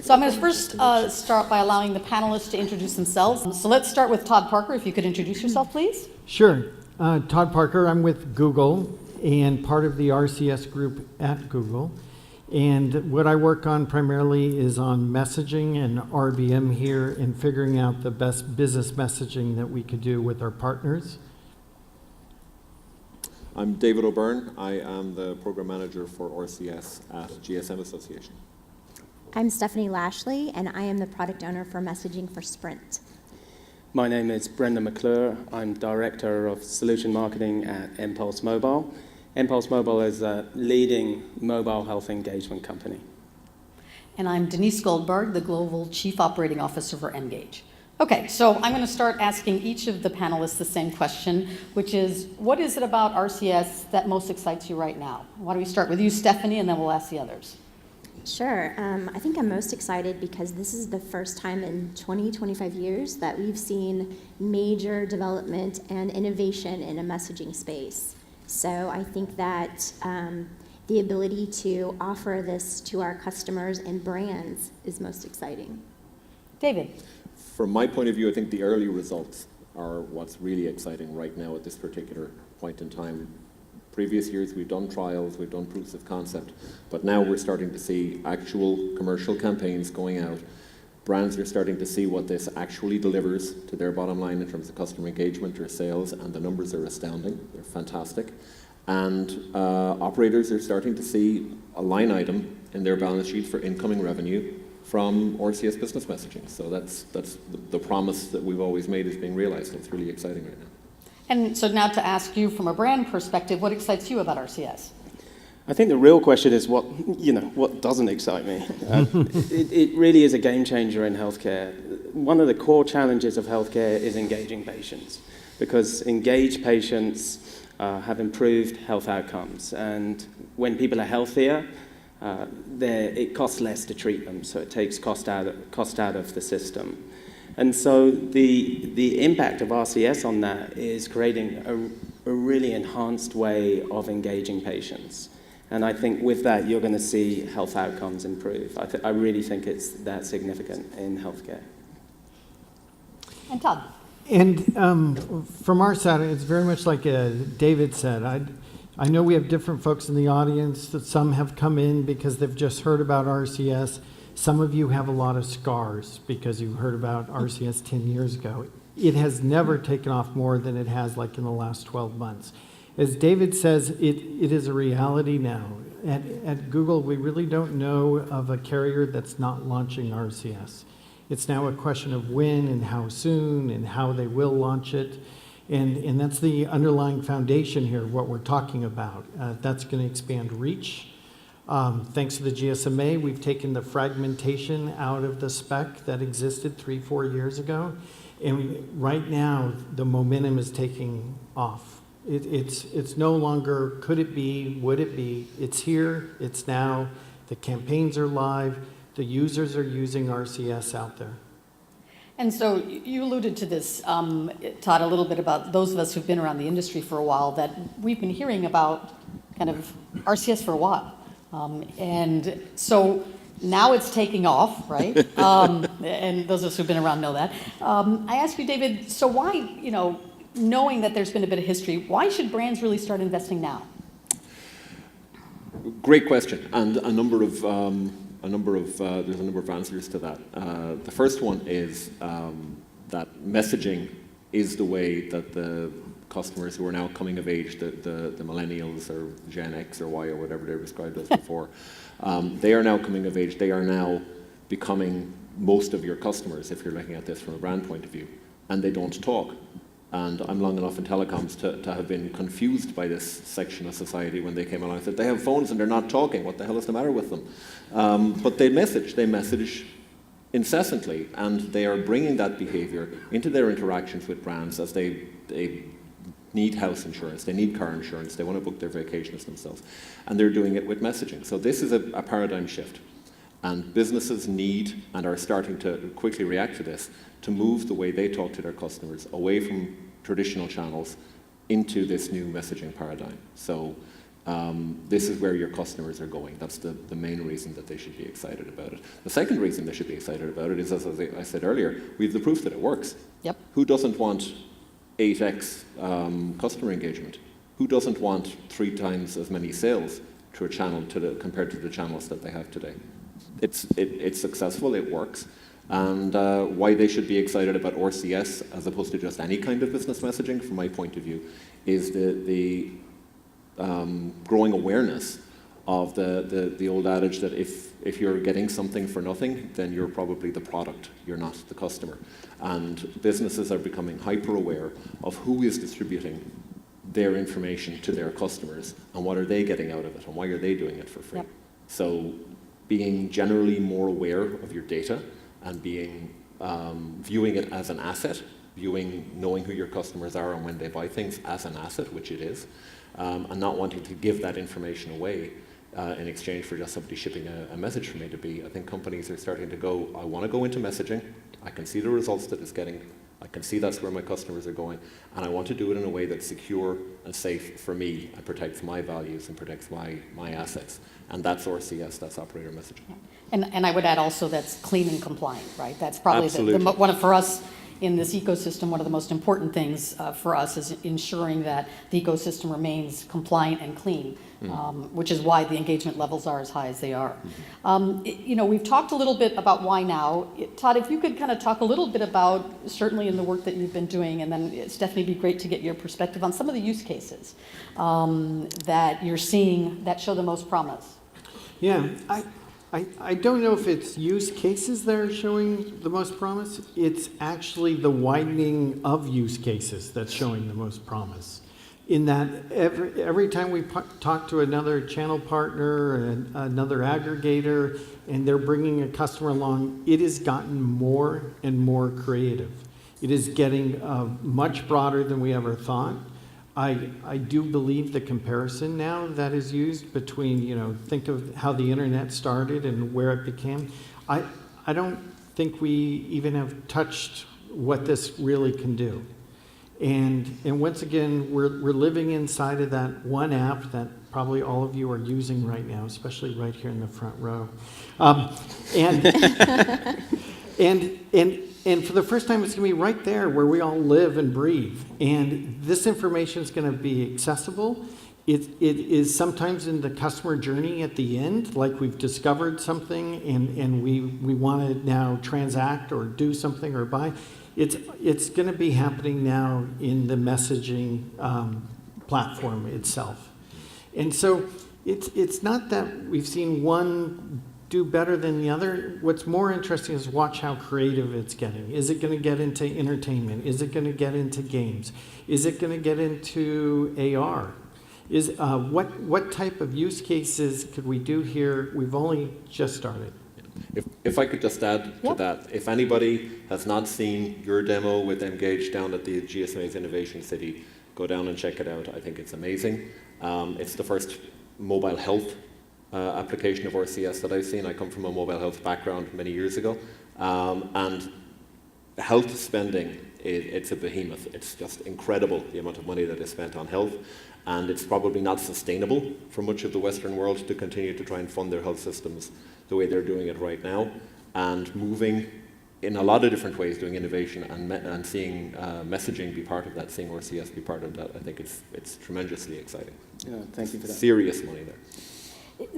So I'm going to first start by allowing the panelists to introduce themselves. So let's start with Todd Parker. If you could introduce yourself, please. Sure. Todd Parker. I'm with Google and part of the RCS group at Google. And what I work on primarily is on messaging and RBM here and figuring out the best business messaging that we could do with our partners. I'm David O'Byrne. I am the program manager for RCS at GSM Association. I'm Stephanie Lashley, and I am the product owner for messaging for Sprint. My name is Brendan McClure. I'm Director of Solution Marketing at mPulse Mobile. mPulse Mobile is a leading mobile health engagement company. And I'm Denise Goldberg, the Global Chief Operating Officer for mGage. Okay, so I'm going to start asking each of the panelists the same question, which is, what is it about RCS that most excites you right now? Why don't we start with you, Stephanie, and then we'll ask the others. Sure. I think I'm most excited because this is the first time in 25 years that we've seen major development and innovation in a messaging space. So I think that the ability to offer this to our customers and brands is most exciting. David. From my point of view, I think the early results are what's really exciting right now at this particular point in time. Previous years we've done trials, we've done proofs of concept, but now we're starting to see actual commercial campaigns going out. Brands are starting to see what this actually delivers to their bottom line in terms of customer engagement or sales, and the numbers are astounding. They're fantastic. And operators are starting to see a line item in their balance sheets for incoming revenue from RCS business messaging. So that's the promise that we've always made is being realized. It's really exciting right now. And so now to ask you from a brand perspective, what excites you about RCS? I think the real question is what doesn't excite me. It really is a game changer in healthcare. One of the core challenges of healthcare is engaging patients, because engaged patients have improved health outcomes, and when people are healthier, it costs less to treat them, so it takes cost out of the system. And so the impact of RCS on that is creating a really enhanced way of engaging patients. And I think with that, you're going to see health outcomes improve. I really think it's that significant in healthcare. And Todd. And from our side, it's very much like David said. I know we have different folks in the audience. That some have come in because they've just heard about RCS. Some of you have a lot of scars because you heard about RCS 10 years ago. It has never taken off more than it has like in the last 12 months. As David says, it is a reality now. At Google, we really don't know of a carrier that's not launching RCS. It's now a question of when and how soon and how they will launch it. And that's the underlying foundation here, what we're talking about. That's going to expand reach. Thanks to the GSMA, we've taken the fragmentation out of the spec that existed 3-4 years ago. And right now, the momentum is taking off. It's no longer, could it be, would it be? It's here, it's now. The campaigns are live. The users are using RCS out there. And so you alluded to this, Todd, a little bit about those of us who've been around the industry for a while, that we've been hearing about kind of RCS for a while. And so now it's taking off, right? And those of us who've been around know that. I ask you, David, so why, knowing that there's been a bit of history, why should brands really start investing now? Great question, and there's a number of answers to that. The first one is that messaging is the way that the customers who are now coming of age, the millennials or Gen X or Y or whatever they were described as before, they are now coming of age. They are now becoming most of your customers if you're looking at this from a brand point of view, and they don't talk. And I'm long enough in telecoms to have been confused by this section of society when they came along and said, they have phones and they're not talking. What the hell is the matter with them? But they message incessantly, and they are bringing that behavior into their interactions with brands as they need house insurance, they need car insurance, they want to book their vacations themselves, and they're doing it with messaging. So this is a paradigm shift, and businesses need and are starting to quickly react to this to move the way they talk to their customers away from traditional channels into this new messaging paradigm. So this is where your customers are going. That's the main reason that they should be excited about it. The second reason they should be excited about it is, as I said earlier, we have the proof that it works. Yep. Who doesn't want 8x customer engagement? Who doesn't want 3 times as many sales to a channel compared to the channels that they have today? It's successful, it works. And why they should be excited about RCS as opposed to just any kind of business messaging, from my point of view, is the growing awareness of the old adage that if you're getting something for nothing, then you're probably the product, you're not the customer. And businesses are becoming hyper aware of who is distributing their information to their customers and what are they getting out of it and why are they doing it for free. Yep. So being generally more aware of your data and being viewing it as an asset, knowing who your customers are and when they buy things as an asset, which it is, and not wanting to give that information away in exchange for just somebody shipping a message from A to B. I think companies are starting to go, I want to go into messaging, I can see the results that it's getting, I can see that's where my customers are going, and I want to do it in a way that's secure and safe for me and protects my values and protects my assets. And that's RCS, that's operator messaging. And I would add also that's clean and compliant, right? That's probably Absolutely. one of, for us in this ecosystem, one of the most important things for us is ensuring that the ecosystem remains compliant and clean, which is why the engagement levels are as high as they are. We've talked a little bit about why now. Todd, if you could kind of talk a little bit about, certainly in the work that you've been doing, and then Stephanie, it'd be great to get your perspective on some of the use cases that you're seeing that show the most promise. Yeah, I don't know if it's use cases that are showing the most promise. It's actually the widening of use cases that's showing the most promise. In that every time we talk to another channel partner and another aggregator and they're bringing a customer along, it has gotten more and more creative. It is getting much broader than we ever thought. I do believe the comparison now that is used between, think of how the internet started and where it became. I don't think we even have touched what this really can do. And once again, we're living inside of that one app that probably all of you are using right now, especially right here in the front row. And for the first time, it's going to be right there where we all live and breathe. And this information is going to be accessible. It is sometimes in the customer journey at the end, like we've discovered something and we want to now transact or do something or buy. It's going to be happening now in the messaging platform itself. And so it's not that we've seen one do better than the other. What's more interesting is watch how creative it's getting. Is it going to get into entertainment? Is it going to get into games? Is it going to get into AR? What type of use cases could we do here? We've only just started. If I could just add to that, if anybody has not seen your demo with mGage down at the GSMA's Innovation City, go down and check it out. I think it's amazing. It's the first mobile health application of RCS that I've seen. I come from a mobile health background many years ago. And health spending, it's a behemoth. It's just incredible the amount of money that is spent on health. And it's probably not sustainable for much of the Western world to continue to try and fund their health systems the way they're doing it right now. And moving in a lot of different ways, doing innovation and seeing messaging be part of that, seeing RCS be part of that, I think it's tremendously exciting. Yeah, thank you for that. Serious money there.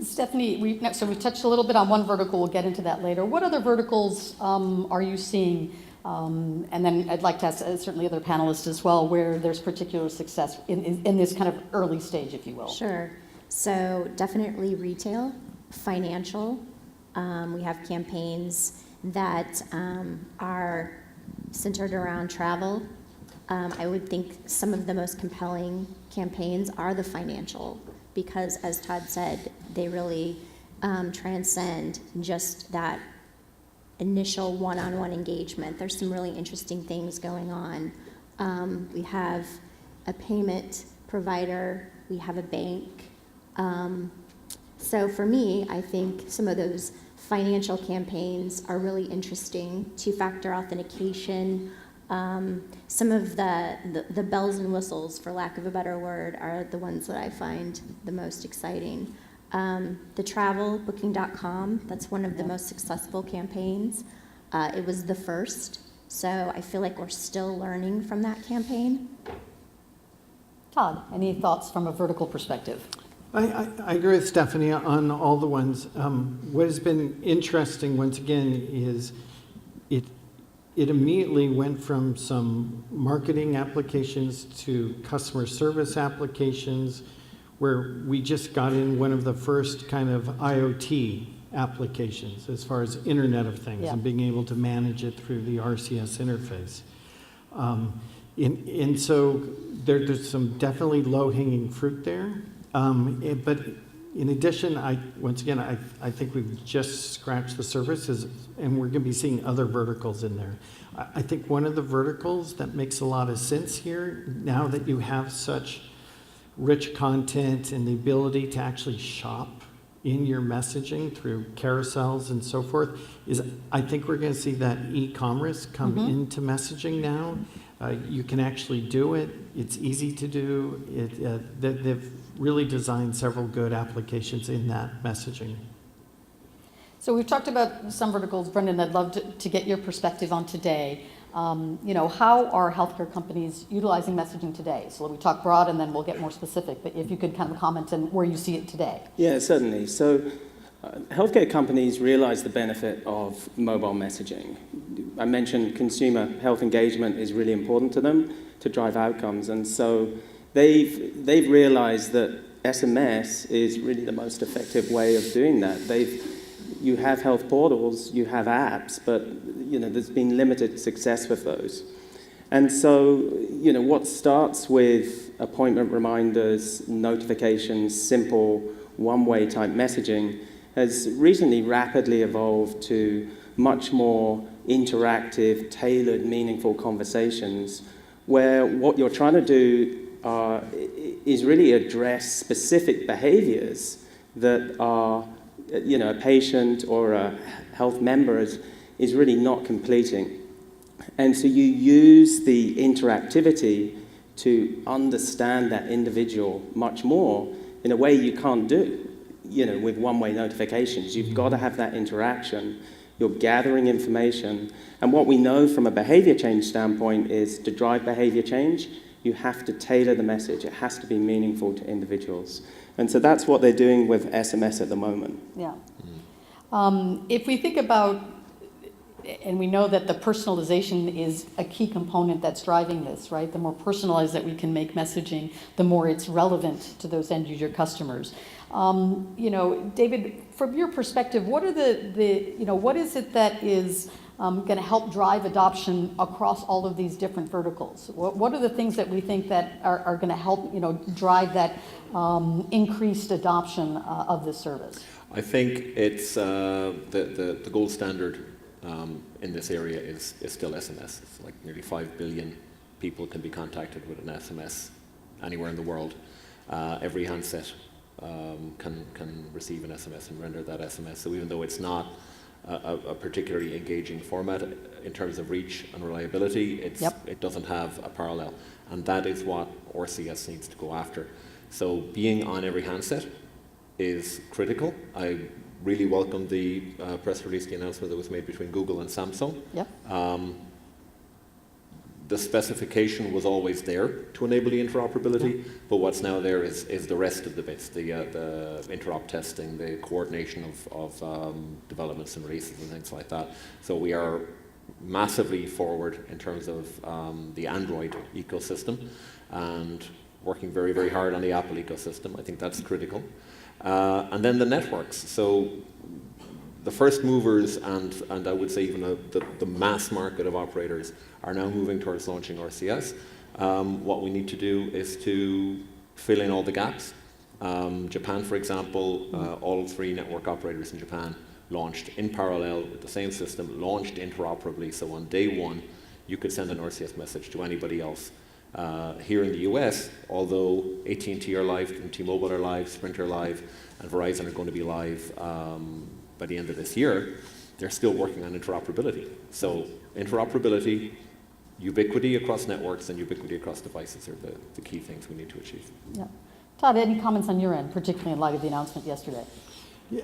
Stephanie, we've touched a little bit on one vertical. We'll get into that later. What other verticals are you seeing? And then I'd like to ask certainly other panelists as well, where there's particular success in this kind of early stage, if you will. Sure. So definitely retail, financial. We have campaigns that are centered around travel. I would think some of the most compelling campaigns are the financial, because as Todd said, they really transcend just that initial one-on-one engagement. There's some really interesting things going on. We have a payment provider, we have a bank. So for me, I think some of those financial campaigns are really interesting. Two-factor authentication, Some of the bells and whistles, for lack of a better word, are the ones that I find the most exciting. The travel, booking.com, that's one of the most successful campaigns. It was the first, so I feel like we're still learning from that campaign. Todd, any thoughts from a vertical perspective? I agree with Stephanie on all the ones. What has been interesting, once again, is it immediately went from some marketing applications to customer service applications, where we just got in one of the first kind of IoT applications as far as Internet of Things, Yeah. and being able to manage it through the RCS interface. And so there's some definitely low-hanging fruit there. But in addition, once again, I think we've just scratched the surface, and we're going to be seeing other verticals in there. I think one of the verticals that makes a lot of sense here, now that you have such rich content and the ability to actually shop in your messaging through carousels and so forth, is I think we're going to see that e-commerce come into messaging now. You can actually do it. It's easy to do. They've really designed several good applications in that messaging. So we've talked about some verticals. Brendan, I'd love to get your perspective on today. How are healthcare companies utilizing messaging today? So we talk broad and then we'll get more specific, but if you could kind of comment on where you see it today. Yeah, certainly. So healthcare companies realize the benefit of mobile messaging. I mentioned consumer health engagement is really important to them to drive outcomes. And so they've realized that SMS is really the most effective way of doing that. You have health portals, you have apps, but there's been limited success with those. And so, what starts with appointment reminders, notifications, simple one-way type messaging has recently rapidly evolved to much more interactive, tailored, meaningful conversations where what you're trying to do is really address specific behaviors that are a patient or a health member is really not completing. And so you use the interactivity to understand that individual much more in a way you can't do, with one-way notifications. You've got to have that interaction. You're gathering information. And what we know from a behavior change standpoint is to drive behavior change, you have to tailor the message. It has to be meaningful to individuals. And so that's what they're doing with SMS at the moment. Yeah. If we think about, and we know that the personalization is a key component that's driving this, right? The more personalized that we can make messaging, the more it's relevant to those end user customers. David, from your perspective, what are what is it that is going to help drive adoption across all of these different verticals? What are the things that we think that are going to help, drive that increased adoption of this service? I think it's the gold standard in this area is still SMS. It's like nearly 5 billion people can be contacted with an SMS anywhere in the world. Every handset can receive an SMS and render that SMS. So even though it's not a particularly engaging format in terms of reach and reliability, it doesn't have a parallel. And that is what RCS needs to go after. So being on every handset is critical. I really welcome the press release, the announcement that was made between Google and Samsung. Yep. The specification was always there to enable the interoperability, but what's now there is the rest of the bits, the interop testing, the coordination of developments and releases and things like that. So we are massively forward in terms of the Android ecosystem and working very, very hard on the Apple ecosystem. I think that's critical. And then the networks. So the first movers and I would say even the mass market of operators are now moving towards launching RCS. What we need to do is to fill in all the gaps. Japan, for example, all 3 network operators in Japan launched in parallel with the same system, launched interoperably. So on day 1, you could send an RCS message to anybody else. Here in the US, although AT&T are live, and T-Mobile are live, Sprint are live, and Verizon are going to be live by the end of this year, they're still working on interoperability. So interoperability, ubiquity across networks and ubiquity across devices are the key things we need to achieve. Yeah. Todd, any comments on your end, particularly in light of the announcement yesterday?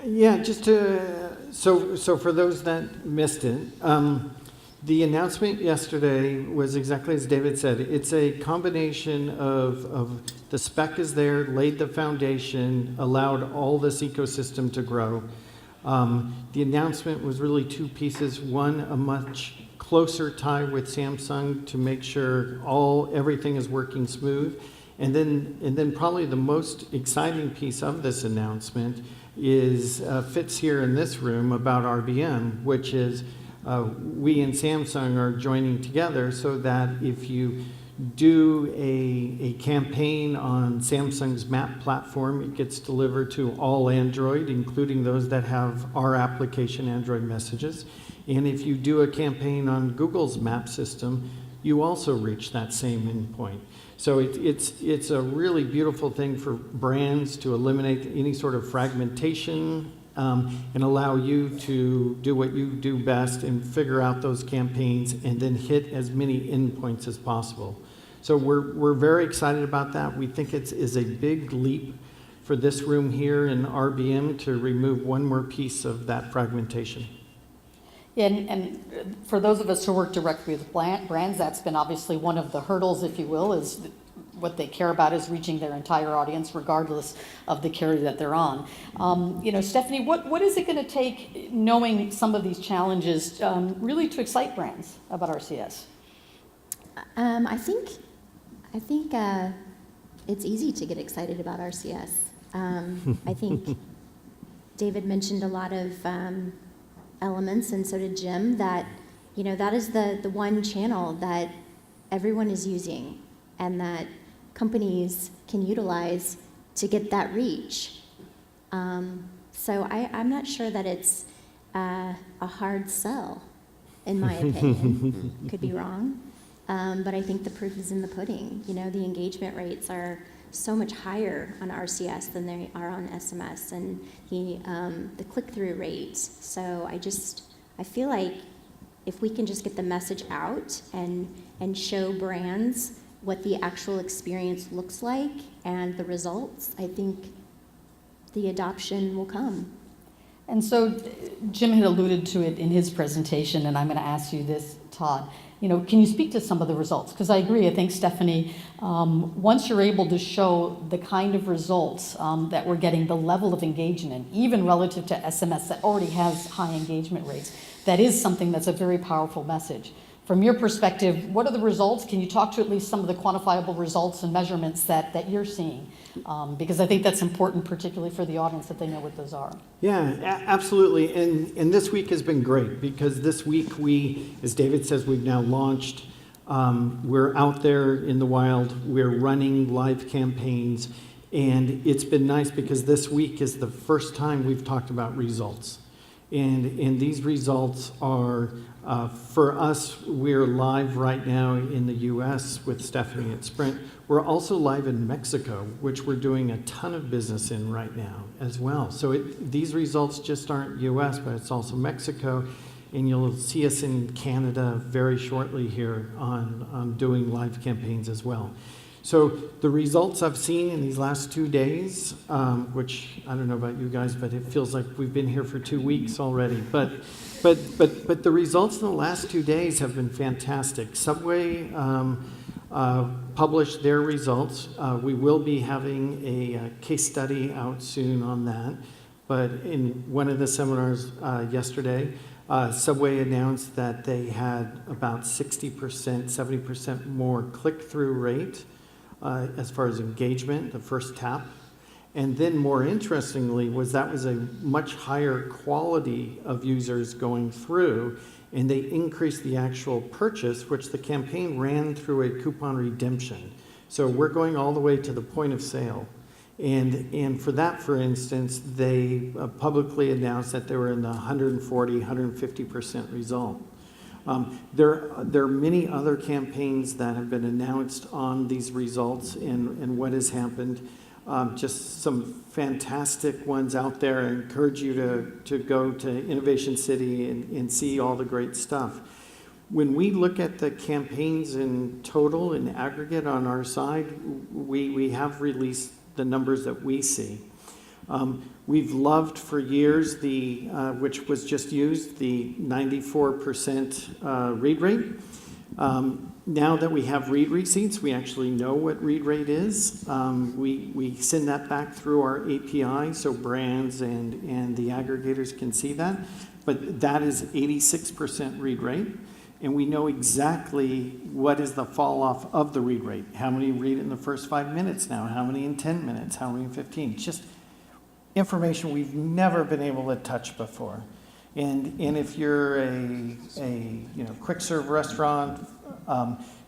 Yeah, just to, so for those that missed it, the announcement yesterday was exactly as David said. It's a combination of the spec is there, laid the foundation, allowed all this ecosystem to grow. The announcement was really two pieces. One, a much closer tie with Samsung to make sure everything is working smooth. And then probably the most exciting piece of this announcement is fits here in this room about RBM, which is we and Samsung are joining together so that if you do a campaign on Samsung's map platform, it gets delivered to all Android, including those that have our application Android messages. And if you do a campaign on Google's map system, you also reach that same endpoint. So it's a really beautiful thing for brands to eliminate any sort of fragmentation and allow you to do what you do best and figure out those campaigns and then hit as many endpoints as possible. So we're very excited about that. We think it is a big leap for this room here in RBM to remove one more piece of that fragmentation. Yeah, and for those of us who work directly with brands, that's been obviously one of the hurdles, if you will, is what they care about is reaching their entire audience regardless of the carrier that they're on. Stephanie, what is it going to take, knowing some of these challenges, really to excite brands about RCS? I think it's easy to get excited about RCS. I think David mentioned a lot of elements, and so did Jim, that that is the one channel that everyone is using and that companies can utilize to get that reach. So I'm not sure that it's a hard sell, in my opinion. Could be wrong. But I think the proof is in the pudding. The engagement rates are so much higher on RCS than they are on SMS, and the click-through rates. So I feel like if we can just get the message out and show brands what the actual experience looks like and the results, I think the adoption will come. And so Jim had alluded to it in his presentation, and I'm going to ask you this, Todd. Can you speak to some of the results? Because I agree, I think, Stephanie, once you're able to show the kind of results that we're getting, the level of engagement, even relative to SMS that already has high engagement rates, that is something that's a very powerful message. From your perspective, what are the results? Can you talk to at least some of the quantifiable results and measurements that you're seeing? Because I think that's important, particularly for the audience, that they know what those are. Yeah, absolutely. And this week has been great because this week as David says, we've now launched. We're out there in the wild. We're running live campaigns. And it's been nice because this week is the first time we've talked about results. And these results are, for us, we're live right now in the US with Stephanie at Sprint. We're also live in Mexico, which we're doing a ton of business in right now as well. So these results just aren't US, but it's also Mexico. And you'll see us in Canada very shortly here on doing live campaigns as well. So the results I've seen in these last 2 days, which I don't know about you guys, but it feels like we've been here for 2 weeks already. But the results in the last 2 days have been fantastic. Subway published their results. We will be having a case study out soon on that. But in one of the seminars yesterday, Subway announced that they had about 60%, 70% more click-through rate as far as engagement, the first tap. And then more interestingly was a much higher quality of users going through, and they increased the actual purchase, which the campaign ran through a coupon redemption. So we're going all the way to the point of sale. And for that, for instance, they publicly announced that they were in the 140, 150% result. There are many other campaigns that have been announced on these results and what has happened. Just some fantastic ones out there. I encourage you to go to Innovation City and see all the great stuff. When we look at the campaigns in total, in aggregate on our side, we have released the numbers that we see. We've loved for years which was just used, the 94% read rate. Now that we have read receipts, we actually know what read rate is. We send that back through our API so brands and the aggregators can see that. But that is 86% read rate. And we know exactly what is the fall off of the read rate. How many read in the first 5 minutes now? How many in 10 minutes? How many in 15? Just information we've never been able to touch before. And if you're a quick serve restaurant,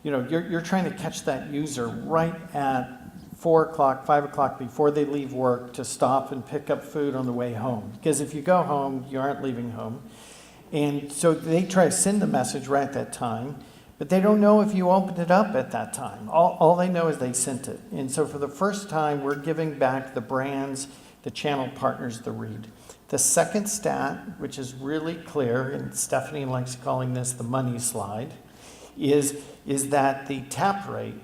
you're trying to catch that user right at 4 o'clock, 5 o'clock before they leave work to stop and pick up food on the way home. Because if you go home, you aren't leaving home. And so they try to send the message right at that time, but they don't know if you opened it up at that time. All they know is they sent it. And so for the first time, we're giving back the brands, the channel partners, the read. The second stat, which is really clear, and Stephanie likes calling this the money slide, is that the tap rate,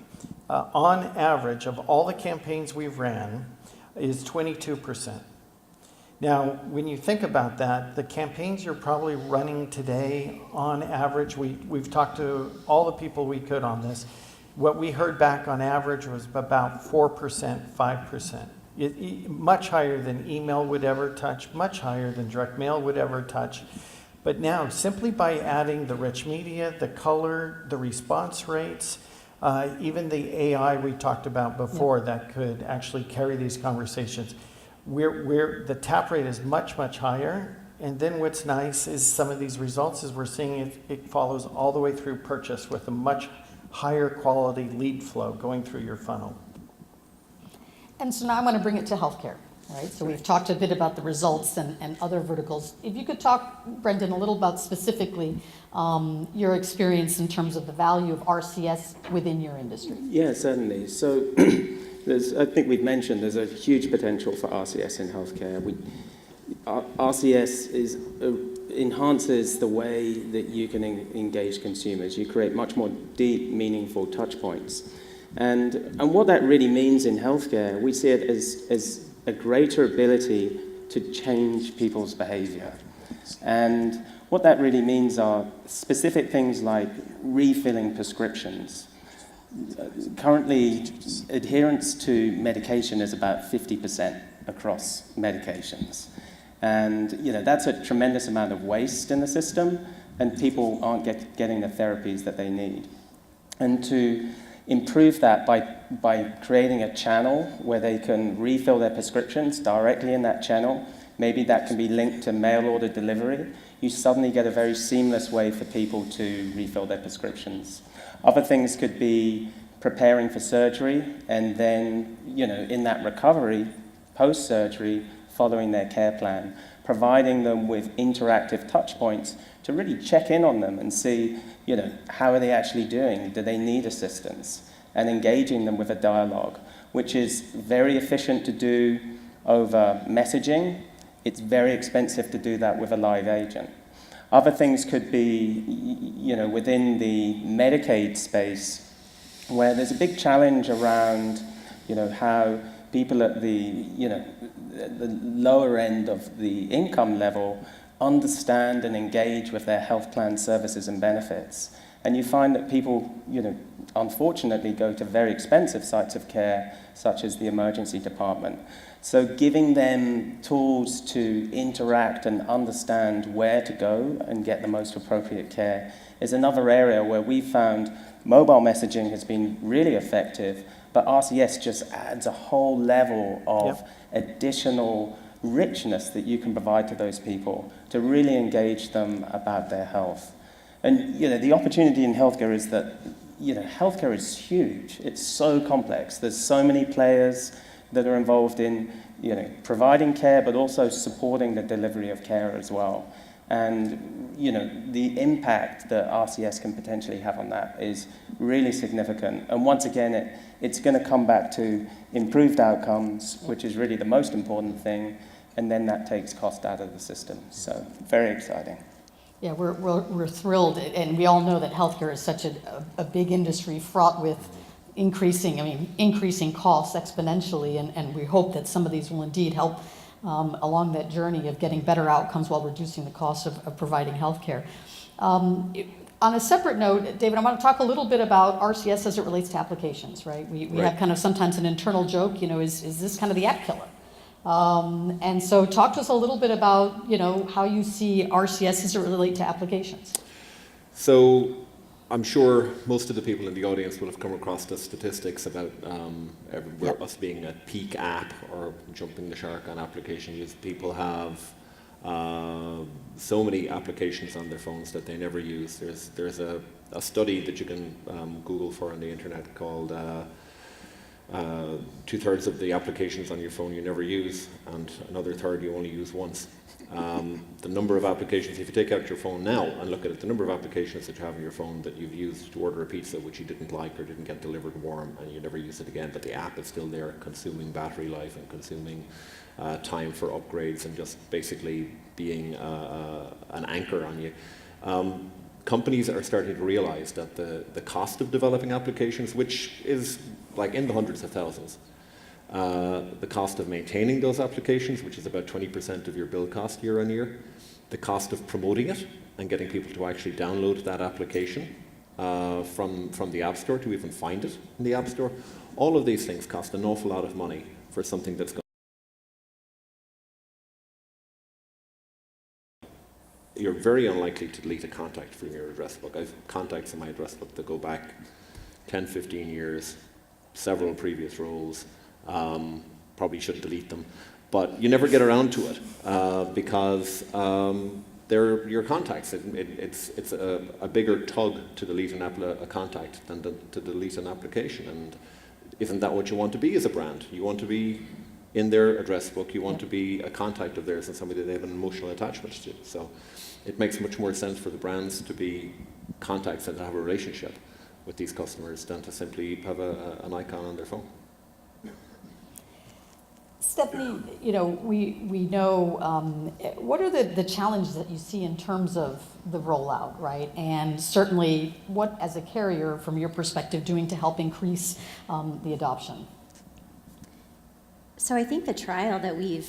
on average, of all the campaigns we've ran, is 22%. Now, when you think about that, the campaigns you're probably running today, on average, we've talked to all the people we could on this. What we heard back on average was about 4%, 5%. Much higher than email would ever touch, much higher than direct mail would ever touch. But now, simply by adding the rich media, the color, the response rates, even the AI we talked about before that could actually carry these conversations, the tap rate is much, much higher. And then what's nice is some of these results is we're seeing it follows all the way through purchase with a much higher quality lead flow going through your funnel. And so now I want to bring it to healthcare, right? So we've talked a bit about the results and other verticals. If you could talk, Brendan, a little about specifically your experience in terms of the value of RCS within your industry. Yeah, certainly. So I think we've mentioned there's a huge potential for RCS in healthcare. RCS enhances the way that you can engage consumers. You create much more deep, meaningful touch points. And what that really means in healthcare, we see it as a greater ability to change people's behavior. And what that really means are specific things like refilling prescriptions. Currently, adherence to medication is about 50% across medications. And that's a tremendous amount of waste in the system, and people aren't getting the therapies that they need. And to improve that by creating a channel where they can refill their prescriptions directly in that channel, maybe that can be linked to mail order delivery, you suddenly get a very seamless way for people to refill their prescriptions. Other things could be preparing for surgery and then, in that recovery, post-surgery, following their care plan, providing them with interactive touch points to really check in on them and see, how are they actually doing? Do they need assistance? And engaging them with a dialogue, which is very efficient to do over messaging. It's very expensive to do that with a live agent. Other things could be, within the Medicaid space, where there's a big challenge around, how people at the lower end of the income level understand and engage with their health plan services and benefits. And you find that people, unfortunately go to very expensive sites of care, such as the emergency department. So giving them tools to interact and understand where to go and get the most appropriate care is another area where we found mobile messaging has been really effective, but RCS just adds a whole level of additional richness that you can provide to those people to really engage them about their health. And the opportunity in healthcare is that healthcare is huge. It's so complex. There's so many players that are involved in providing care, but also supporting the delivery of care as well. And the impact that RCS can potentially have on that is really significant. And once again, it's going to come back to improved outcomes, which is really the most important thing, and then that takes cost out of the system. So very exciting. Yeah, we're thrilled, and we all know that healthcare is such a big industry fraught with increasing costs exponentially, and we hope that some of these will indeed help along that journey of getting better outcomes while reducing the cost of providing healthcare. On a separate note, David, I want to talk a little bit about RCS as it relates to applications, right? We Right. have kind of sometimes an internal joke, is this kind of the app killer? And so talk to us a little bit about, how you see RCS as it relates to applications. So I'm sure most of the people in the audience will have come across the statistics about us being a peak app or jumping the shark on application use. People have so many applications on their phones that they never use. There's a study that you can Google for on the internet called 2/3 of the applications on your phone you never use, and another third you only use once. The number of applications, if you take out your phone now and look at it, the number of applications that you have on your phone that you've used to order a pizza which you didn't like or didn't get delivered warm and you never use it again, but the app is still there consuming battery life and consuming time for upgrades and just basically being an anchor on you. Companies are starting to realize that the cost of developing applications, which is like in the hundreds of thousands, the cost of maintaining those applications, which is about 20% of your bill cost year on year, the cost of promoting it and getting people to actually download that application from the App Store to even find it in the App Store, all of these things cost an awful lot of money for something that's going. You're very unlikely to delete a contact from your address book. I have contacts in my address book that go back 10, 15 years, several previous roles. Probably should delete them, but you never get around to it because they're your contacts. It's a bigger tug to delete a contact than to delete an application. And isn't that what you want to be as a brand? You want to be in their address book. You want to be a contact of theirs and somebody that they have an emotional attachment to. So it makes much more sense for the brands to be contacts and to have a relationship with these customers than to simply have an icon on their phone. Stephanie, we know, what are the challenges that you see in terms of the rollout, right? And certainly, what, as a carrier, from your perspective, doing to help increase the adoption? So I think the trial that we've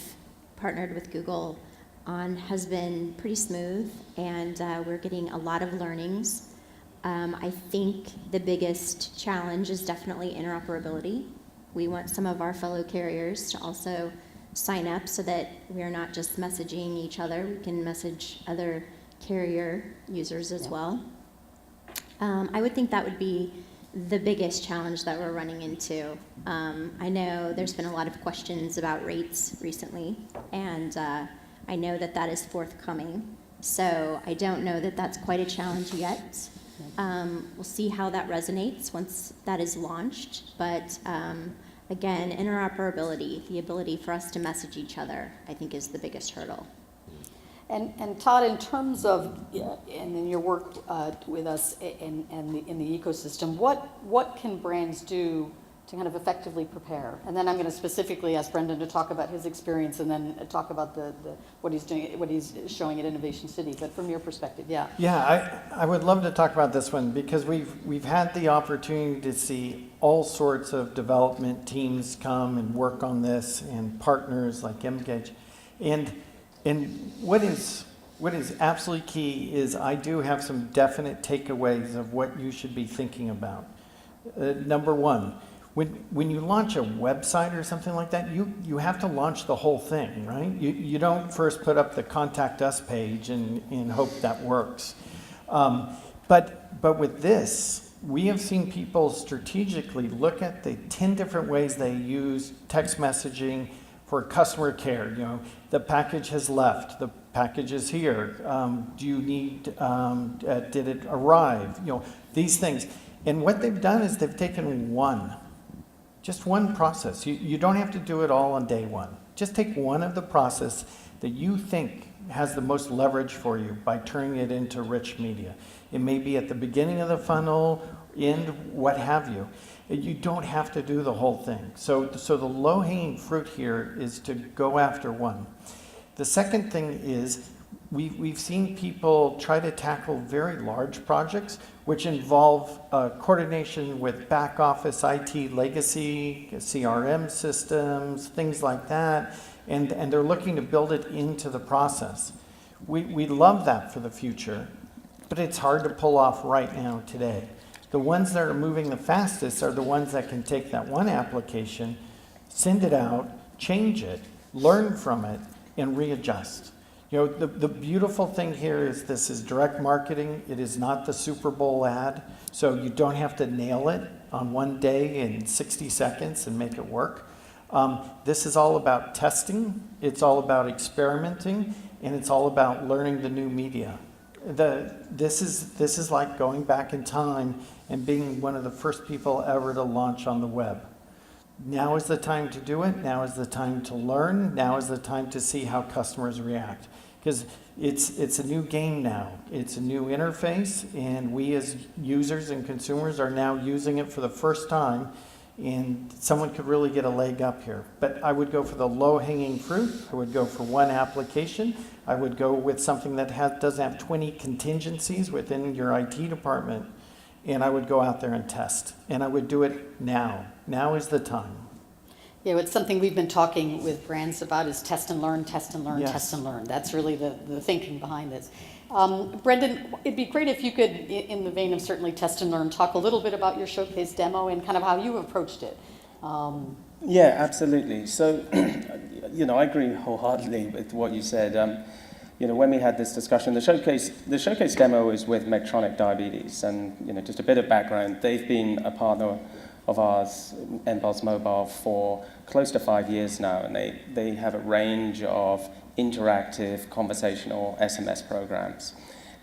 partnered with Google on has been pretty smooth, and we're getting a lot of learnings. I think the biggest challenge is definitely interoperability. We want some of our fellow carriers to also sign up so that we're not just messaging each other. We can message other carrier users as well. I would think that would be the biggest challenge that we're running into. I know there's been a lot of questions about rates recently, and I know that is forthcoming. So I don't know that that's quite a challenge yet. We'll see how that resonates once that is launched, but again, interoperability, the ability for us to message each other, I think is the biggest hurdle. And Todd, in terms of, and in your work with us in the ecosystem, what can brands do to kind of effectively prepare? And then I'm going to specifically ask Brendan to talk about his experience and then talk about what he's doing, what he's showing at Innovation City. But from your perspective, yeah. Yeah, I would love to talk about this one because we've had the opportunity to see all sorts of development teams come and work on this and partners like mGage. And what is absolutely key is I do have some definite takeaways of what you should be thinking about. Number one, when you launch a website or something like that, you have to launch the whole thing, right? You don't first put up the Contact Us page and hope that works. But with this, we have seen people strategically look at the 10 different ways they use text messaging for customer care. The package has left, the package is here. Do you need, did it arrive? These things. And what they've done is they've taken just one process. You don't have to do it all on day one. Just take one of the process that you think has the most leverage for you by turning it into rich media. It may be at the beginning of the funnel, end, what have you. You don't have to do the whole thing. So the low-hanging fruit here is to go after one. The second thing is we've seen people try to tackle very large projects, which involve coordination with back office IT legacy, CRM systems, things like that, and they're looking to build it into the process. We love that for the future, but it's hard to pull off right now today. The ones that are moving the fastest are the ones that can take that one application, send it out, change it, learn from it, and readjust. You know, the beautiful thing here is this is direct marketing. It is not the Super Bowl ad, so you don't have to nail it on one day in 60 seconds and make it work. This is all about testing. It's all about experimenting, and it's all about learning the new media. This is like going back in time and being one of the first people ever to launch on the web. Now is the time to do it. Now is the time to learn. Now is the time to see how customers react. Because it's a new game now. It's a new interface, and we as users and consumers are now using it for the first time, and someone could really get a leg up here. But I would go for the low-hanging fruit. I would go for one application. I would go with something that doesn't have 20 contingencies within your IT department, and I would go out there and test. And I would do it now. Now is the time. Yeah, it's something we've been talking with brands about is test and learn, test and learn, Yes. test and learn. That's really the thinking behind this. Brendan, it'd be great if you could, in the vein of certainly test and learn, talk a little bit about your showcase demo and kind of how you approached it. Yeah, absolutely. So, I agree wholeheartedly with what you said. When we had this discussion, the showcase demo is with Medtronic Diabetes, and just a bit of background. They've been a partner of ours, mPulse Mobile, for close to 5 years now, and they have a range of interactive conversational SMS programs.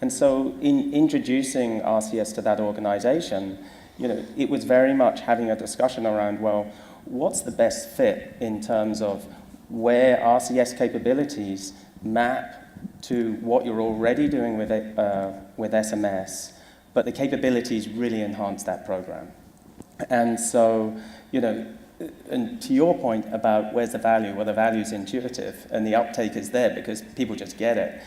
And so in introducing RCS to that organization, it was very much having a discussion around, well, what's the best fit in terms of where RCS capabilities map to what you're already doing with SMS, but the capabilities really enhance that program. And so, and to your point about where's the value, well, the value is intuitive, and the uptake is there because people just get it.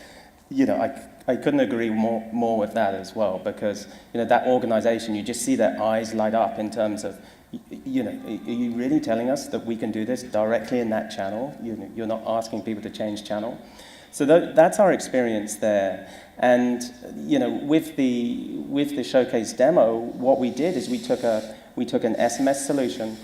I couldn't agree more with that as well, because, that organization, you just see their eyes light up in terms of, are you really telling us that we can do this directly in that channel? You're not asking people to change channel. So that's our experience there. And, with the showcase demo, what we did is we took an SMS solution,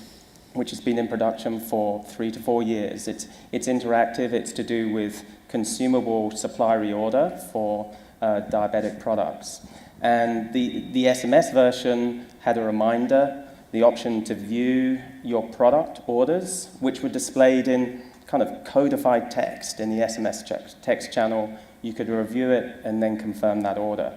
which has been in production for 3 to 4 years. It's interactive. It's to do with consumable supply reorder for diabetic products. And the SMS version had a reminder, the option to view your product orders, which were displayed in kind of codified text in the SMS text channel. You could review it and then confirm that order.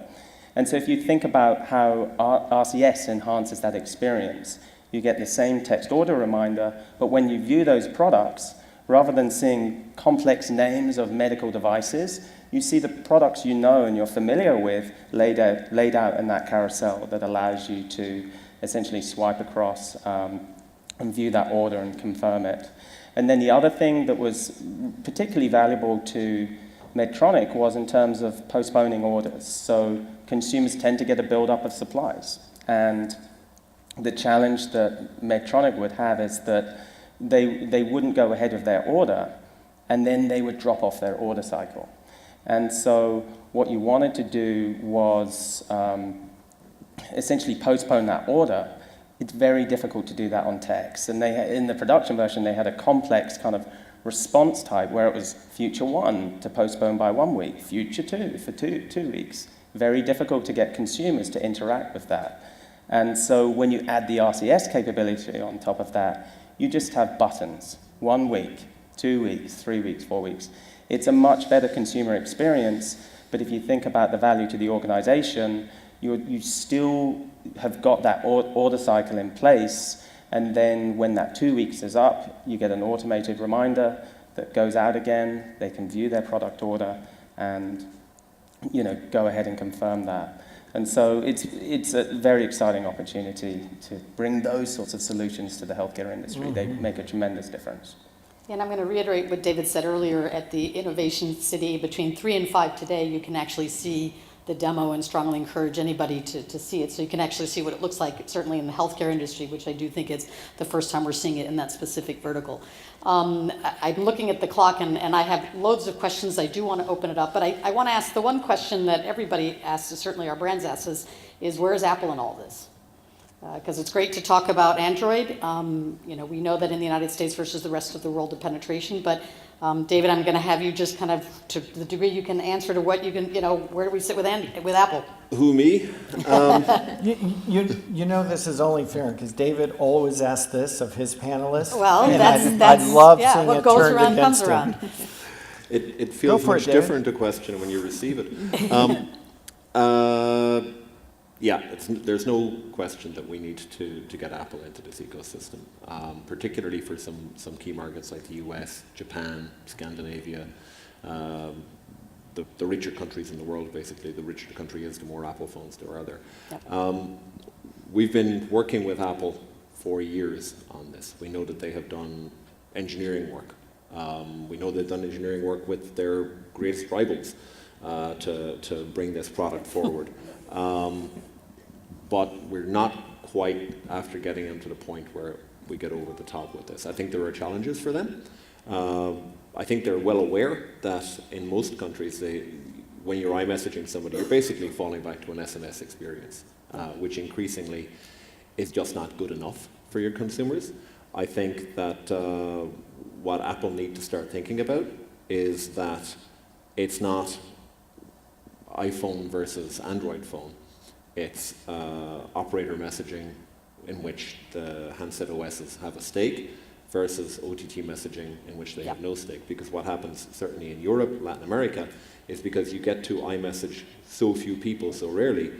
And so if you think about how RCS enhances that experience, you get the same text order reminder, but when you view those products, rather than seeing complex names of medical devices, you see the products and you're familiar with laid out in that carousel that allows you to essentially swipe across and view that order and confirm it. And then the other thing that was particularly valuable to Medtronic was in terms of postponing orders. So consumers tend to get a build-up of supplies. And the challenge that Medtronic would have is that they wouldn't go ahead with their order, and then they would drop off their order cycle. And so what you wanted to do was essentially postpone that order. It's very difficult to do that on text. And in the production version, they had a complex kind of response type where it was future 1 to postpone by 1 week, future 2 for 2 weeks. Very difficult to get consumers to interact with that. And so when you add the RCS capability on top of that, you just have buttons. 1 week, 2 weeks, 3 weeks, 4 weeks. It's a much better consumer experience, but if you think about the value to the organization, you still have got that order cycle in place, and then when that 2 weeks is up, you get an automated reminder that goes out again. They can view their product order and go ahead and confirm that. And so it's a very exciting opportunity to bring those sorts of solutions to the healthcare industry. They make a tremendous difference. And I'm going to reiterate what David said earlier. At the Innovation City, between 3 and 5 today, you can actually see the demo and strongly encourage anybody to see it. So you can actually see what it looks like, certainly in the healthcare industry, which I do think is the first time we're seeing it in that specific vertical. I'm looking at the clock, and I have loads of questions. I do want to open it up, but I want to ask the one question that everybody asks, certainly our brands ask, is where is Apple in all this? Because it's great to talk about Android. You know, we know that in the United States versus the rest of the world, the penetration. But David, I'm going to have you just kind of, to the degree you can answer to what you can, you know, where do we sit with Apple? Who, me? You know this is only fair because David always asks this of his panelists. Well, and that's I'd love yeah, seeing what it goes turned around against comes around. him. It feels for it, much David. different a question when you receive it. Yeah, there's no question that we need to get Apple into this ecosystem, particularly for some key markets like the US, Japan, Scandinavia, the richer countries in the world. Basically, the richer the country is, the more Apple phones there are there. Yep. We've been working with Apple for years on this. We know that they have done engineering work. We know they've done engineering work with their greatest rivals to bring this product forward. But we're not quite after getting them to the point where we get over the top with this. I think there are challenges for them. I think they're well aware that in most countries, when you're iMessaging somebody, you're basically falling back to an SMS experience, which increasingly is just not good enough for your consumers. I think that what Apple need to start thinking about is that it's not iPhone versus Android phone. It's operator messaging in which the handset OSs have a stake versus OTT messaging in which they have no stake. Because what happens certainly in Europe, Latin America, is because you get to iMessage so few people so rarely,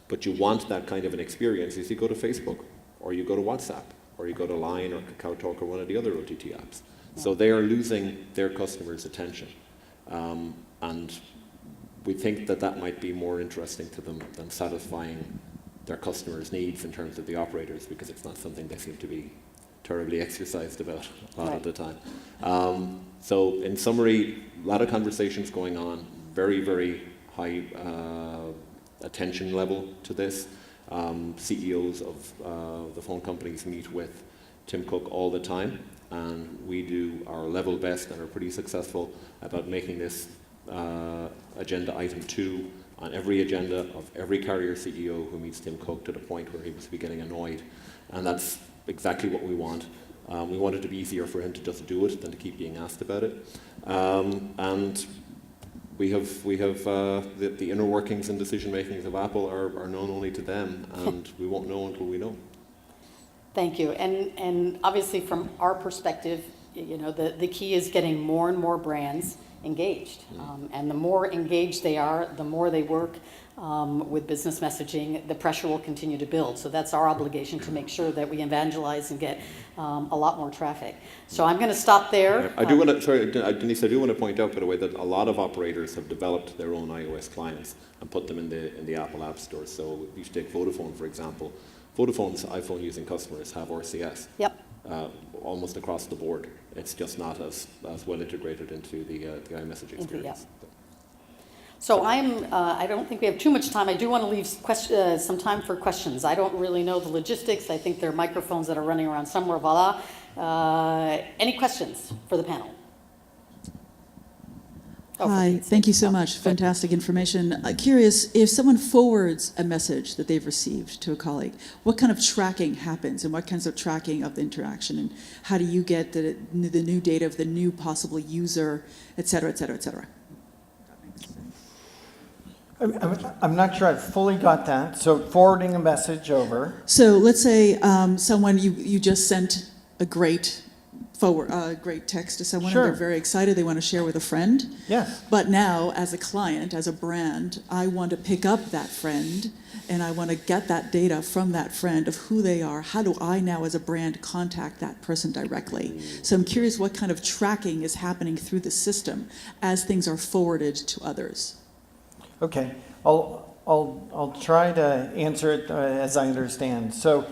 but you want that kind of an experience is you go to Facebook, or you go to WhatsApp, or you go to Line or KakaoTalk or one of the other OTT apps. So they are losing their customers' attention. And we think that that might be more interesting to them than satisfying their customers' needs in terms of the operators, because it's not something they seem to be terribly exercised about a lot of the time. So in summary, a lot of conversations going on, very, very high attention level to this. CEOs of the phone companies meet with Tim Cook all the time, and we do our level best and are pretty successful about making this agenda item 2 on every agenda of every carrier CEO who meets Tim Cook, to the point where he must be getting annoyed. And that's exactly what we want. We want it to be easier for him to just do it than to keep being asked about it. And we have the inner workings and decision makings of Apple are known only to them, and we won't know until we know. Thank you. And obviously from our perspective, you know, the key is getting more and more brands engaged. And the more engaged they are, the more they work with business messaging, the pressure will continue to build. So that's our obligation, to make sure that we evangelize and get a lot more traffic. So I'm going to stop there. I do want to, sorry, Denise, I do want to point out, by the way, that a lot of operators have developed their own iOS clients and put them in the Apple App Store. So if you take Vodafone, for example, Vodafone's iPhone using customers have RCS. Yep. Almost across the board. It's just not as well integrated into the iMessage experience. So I don't think we have too much time. I do want to leave some time for questions. I don't really know the logistics. I think there are microphones that are running around somewhere, voila. Any questions for the panel? Hi, thank you so much. Fantastic information. Curious, if someone forwards a message that they've received to a colleague, what kind of tracking happens, and what kinds of tracking of the interaction, and how do you get the new data of the new possible user, et cetera, et cetera, et cetera? I'm not sure I fully got that. So forwarding a message over. So let's say someone, you just sent a great text to someone, Sure. and they're very excited, they want to share with a friend. Yes. But now, as a client, as a brand, I want to pick up that friend, and I want to get that data from that friend of who they are. How do I now, as a brand, contact that person directly? So I'm curious what kind of tracking is happening through the system as things are forwarded to others. Okay, I'll try to answer it as I understand. So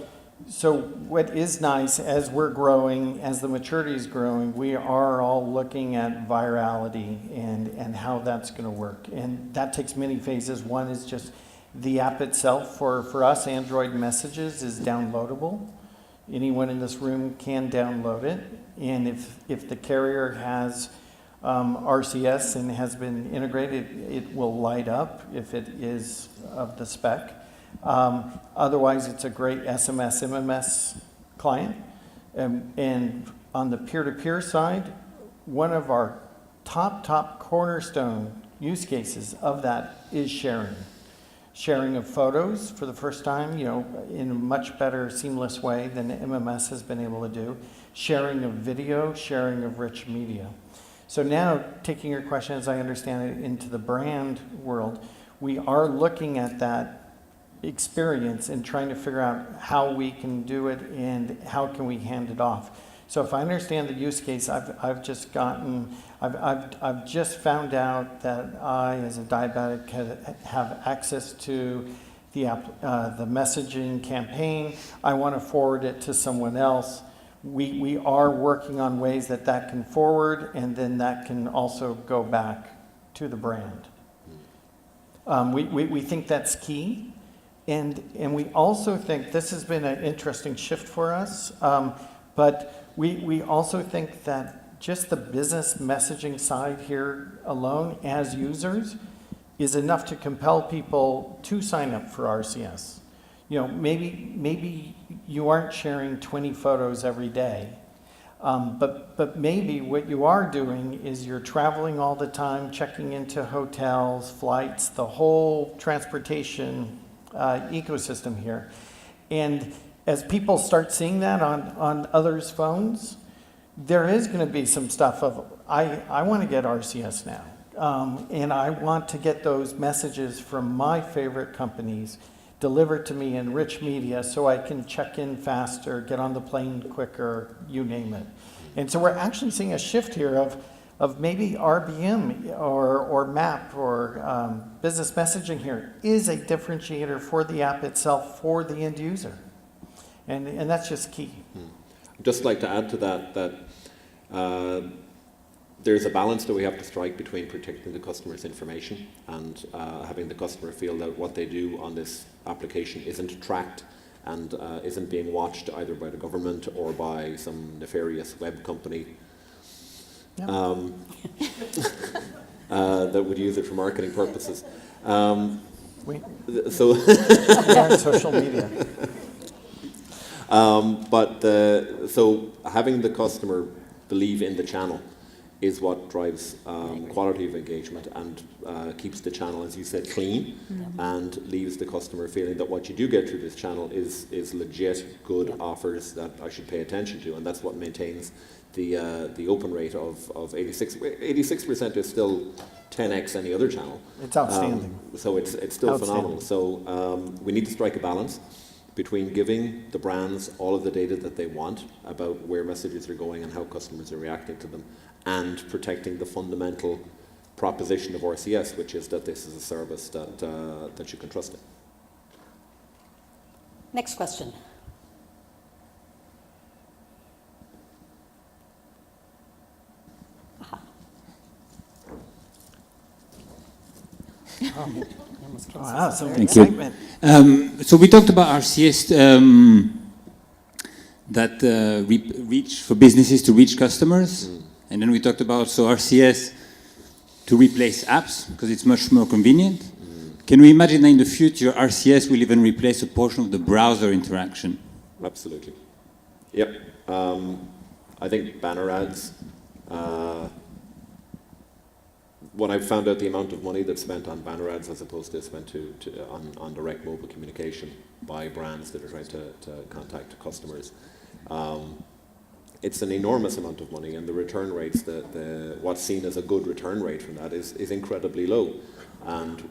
So what is nice, as we're growing, as the maturity is growing, we are all looking at virality and how that's going to work. And that takes many phases. One is just the app itself. For us, Android Messages is downloadable. Anyone in this room can download it. And if the carrier has RCS and has been integrated, it will light up if it is of the spec. Otherwise, it's a great SMS, MMS client. And on the peer-to-peer side, one of our top cornerstone use cases of that is sharing. Sharing of photos for the first time, in a much better seamless way than MMS has been able to do. Sharing of video, sharing of rich media. So now, taking your question, as I understand it, into the brand world, we are looking at that experience and trying to figure out how we can do it and how can we hand it off. So if I understand the use case, I've just found out that I, as a diabetic, have access to the messaging campaign. I want to forward it to someone else. We are working on ways that can forward, and then that can also go back to the brand. We think that's key. And we also think this has been an interesting shift for us, but we also think that just the business messaging side here alone as users is enough to compel people to sign up for RCS. Maybe you aren't sharing 20 photos every day, but maybe what you are doing is you're traveling all the time, checking into hotels, flights, the whole transportation ecosystem here. And as people start seeing that on others' phones, there is going to be some stuff of, I want to get RCS now. And I want to get those messages from my favorite companies delivered to me in rich media so I can check in faster, get on the plane quicker, you name it. And so we're actually seeing a shift here of maybe RBM or MAP or business messaging here is a differentiator for the app itself, for the end user. And that's just key. I'd just like to add to that there's a balance that we have to strike between protecting the customer's information and having the customer feel that what they do on this application isn't tracked and isn't being watched either by the government or by some nefarious web company that would use it for marketing purposes. So social media. So having the customer believe in the channel is what drives quality of engagement and keeps the channel, as you said, clean, and leaves the customer feeling that what you do get through this channel is legit, good offers that I should pay attention to, and that's what maintains the open rate of 86%. 86% is still 10x any other channel. It's outstanding. So it's still phenomenal. So we need to strike a balance between giving the brands all of the data that they want about where messages are going and how customers are reacting to them, and protecting the fundamental proposition of RCS, which is that this is a service that you can trust in. Next question. Wow, some Thank you. excitement. So we talked about RCS that reach for businesses to reach customers, and then we talked about RCS to replace apps because it's much more convenient. Can we imagine that in the future RCS will even replace a portion of the browser interaction? Absolutely. Yep. I think banner ads. When I found out the amount of money that's spent on banner ads as opposed to spent on direct mobile communication by brands that are trying to contact customers, it's an enormous amount of money, and the return rates, what's seen as a good return rate from that is incredibly low. And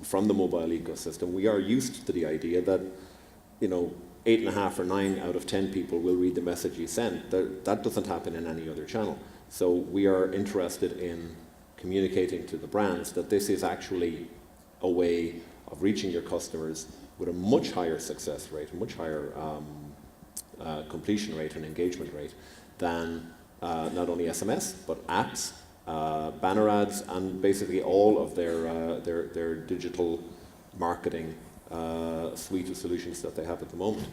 from the mobile ecosystem, we are used to the idea that 8.5 or 9 out of 10 people will read the message you send. That doesn't happen in any other channel. So we are interested in communicating to the brands that this is actually a way of reaching your customers with a much higher success rate, a much higher completion rate and engagement rate than not only SMS, but apps, banner ads, and basically all of their digital marketing suite of solutions that they have at the moment.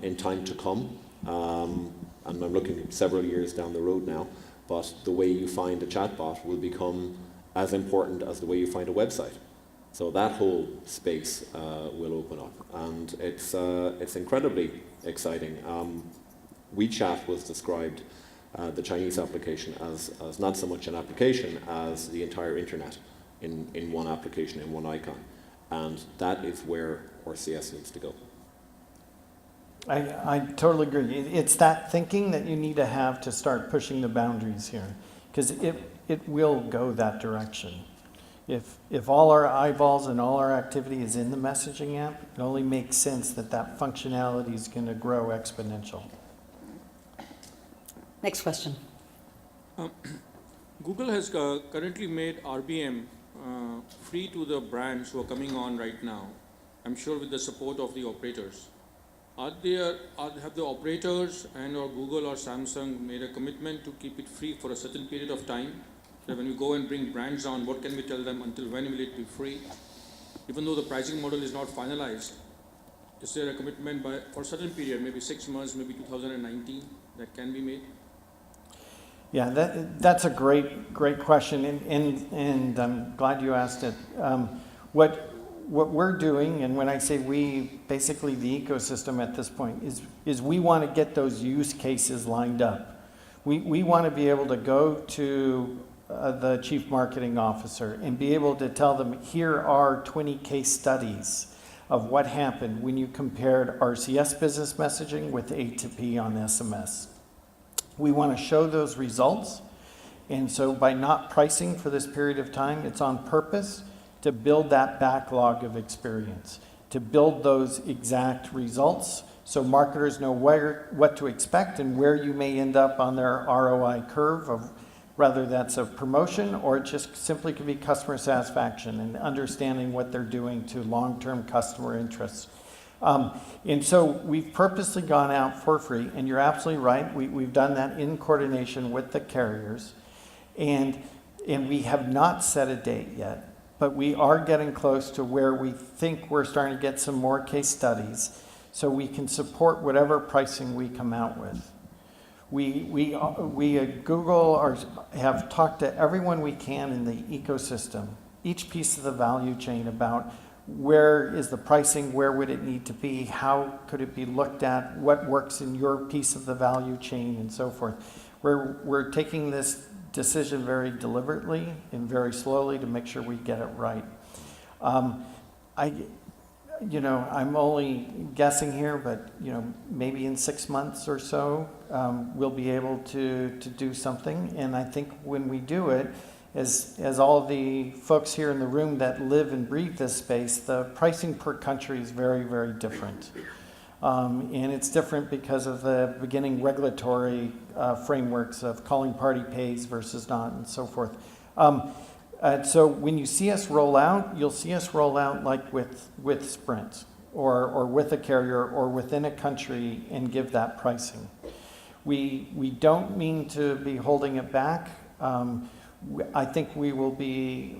In time to come, and I'm looking several years down the road now, but the way you find a chatbot will become as important as the way you find a website. So that whole space will open up, and it's incredibly exciting. WeChat was described, the Chinese application, as not so much an application as the entire internet in one application, in one icon. And that is where RCS needs to go. I totally agree. It's that thinking that you need to have to start pushing the boundaries here, because it will go that direction. If all our eyeballs and all our activity is in the messaging app, it only makes sense that that functionality is going to grow exponential. Next question. Google has currently made RBM free to the brands who are coming on right now, I'm sure with the support of the operators. Have the operators and or Google or Samsung made a commitment to keep it free for a certain period of time? So when we go and bring brands on, what can we tell them until when will it be free? Even though the pricing model is not finalized, is there a commitment for a certain period, maybe 6 months, maybe 2019, that can be made? Yeah, that's a great question, and I'm glad you asked it. What we're doing, and when I say we, basically the ecosystem at this point, is we want to get those use cases lined up. We want to be able to go to the chief marketing officer and be able to tell them, here are 20 case studies of what happened when you compared RCS business messaging with A2P on SMS. We want to show those results, and so by not pricing for this period of time, it's on purpose to build that backlog of experience, to build those exact results so marketers know what to expect and where you may end up on their ROI curve, of whether that's a promotion or it just simply could be customer satisfaction and understanding what they're doing to long-term customer interests. And so we've purposely gone out for free, and you're absolutely right. We've done that in coordination with the carriers, and we have not set a date yet, but we are getting close to where we think we're starting to get some more case studies so we can support whatever pricing we come out with. We at Google have talked to everyone we can in the ecosystem, each piece of the value chain, about where is the pricing, where would it need to be, how could it be looked at, what works in your piece of the value chain, and so forth. We're taking this decision very deliberately and very slowly to make sure we get it right. I'm only guessing here, but maybe in 6 months or so, we'll be able to do something. And I think when we do it, as all the folks here in the room that live and breathe this space, the pricing per country is very, very different. And it's different because of the beginning regulatory frameworks of calling party pays versus not, and so forth. So when you see us roll out, you'll see us roll out like with Sprint or with a carrier or within a country and give that pricing. We don't mean to be holding it back. I think we will be,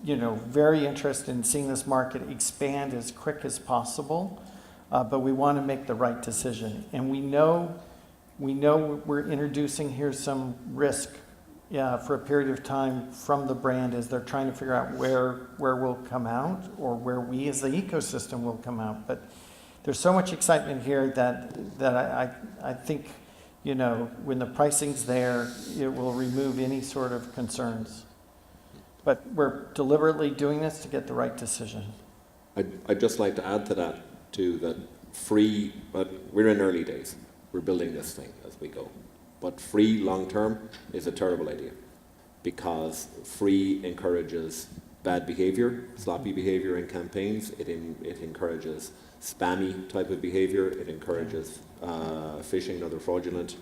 very interested in seeing this market expand as quick as possible, but we want to make the right decision. And we know we're introducing here some risk for a period of time from the brand as they're trying to figure out where we'll come out or where we as the ecosystem will come out. But there's so much excitement here that I think, when the pricing's there, it will remove any sort of concerns. But we're deliberately doing this to get the right decision. I'd just like to add to that, too, that free, but we're in early days. We're building this thing as we go. But free long-term is a terrible idea because free encourages bad behavior, sloppy behavior in campaigns. It encourages spammy type of behavior. It encourages phishing and other fraudulent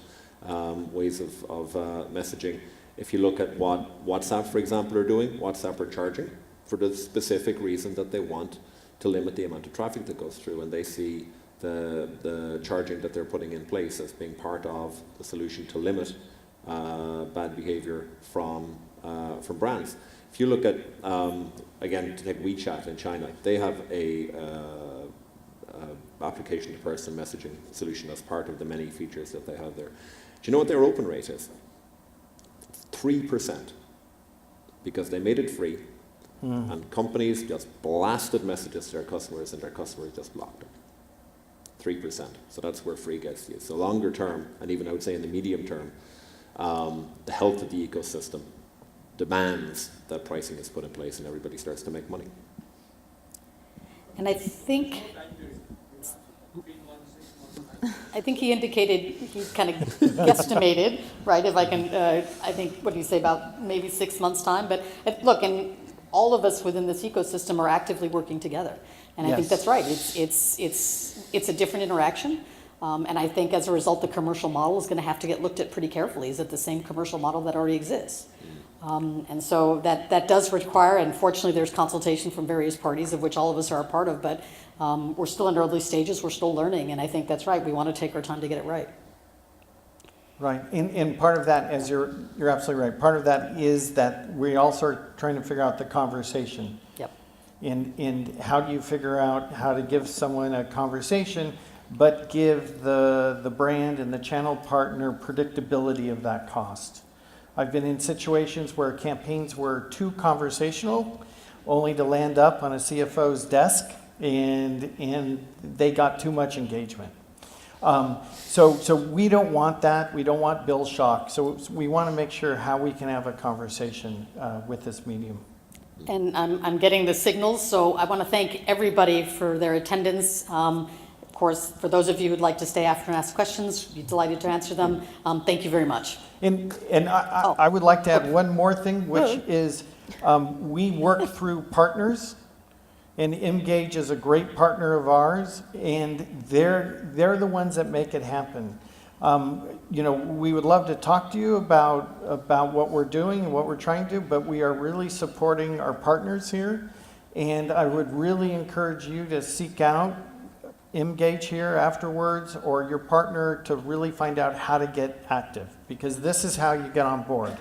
ways of messaging. If you look at what WhatsApp, for example, are doing, WhatsApp are charging for the specific reason that they want to limit the amount of traffic that goes through, and they see the charging that they're putting in place as being part of the solution to limit bad behavior from brands. If you look at, again, to take WeChat in China, they have a application to person messaging solution as part of the many features that they have there. Do you know what their open rate is? 3%, because they made it free, and companies just blasted messages to their customers, and their customers just blocked them. 3%. So that's where free gets you. So longer term, and even I would say in the medium term, the health of the ecosystem demands that pricing is put in place and everybody starts to make money. And I think he indicated, he kind of guesstimated, right, if I can, I think, what do you say, about maybe 6 months' time? But look, and all of us within this ecosystem are actively working together. And I think that's right. It's a different interaction. And I think as a result, the commercial model is going to have to get looked at pretty carefully. Is it the same commercial model that already exists? And so that does require, and fortunately there's consultation from various parties, of which all of us are a part of, but we're still in early stages, we're still learning, and I think that's right. We want to take our time to get it right. Right, and part of that, as you're absolutely right, part of that is that we also are trying to figure out the conversation. Yep. And how do you figure out how to give someone a conversation, but give the brand and the channel partner predictability of that cost. I've been in situations where campaigns were too conversational, only to land up on a CFO's desk, and they got too much engagement. So we don't want that. We don't want bill shock. So we want to make sure how we can have a conversation with this medium. And I'm getting the signals, so I want to thank everybody for their attendance. Of course, for those of you who'd like to stay after and ask questions, be delighted to answer them. Thank you very much. And I would like to add one more thing, which is we work through partners, and mGage is a great partner of ours, and they're the ones that make it happen. We would love to talk to you about what we're doing and what we're trying to do, but we are really supporting our partners here, and I would really encourage you to seek out mGage here afterwards, or your partner, to really find out how to get active, because this is how you get on board.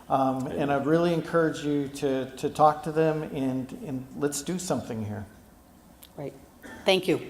And I'd really encourage you to talk to them, and let's do something here. Right. Thank you.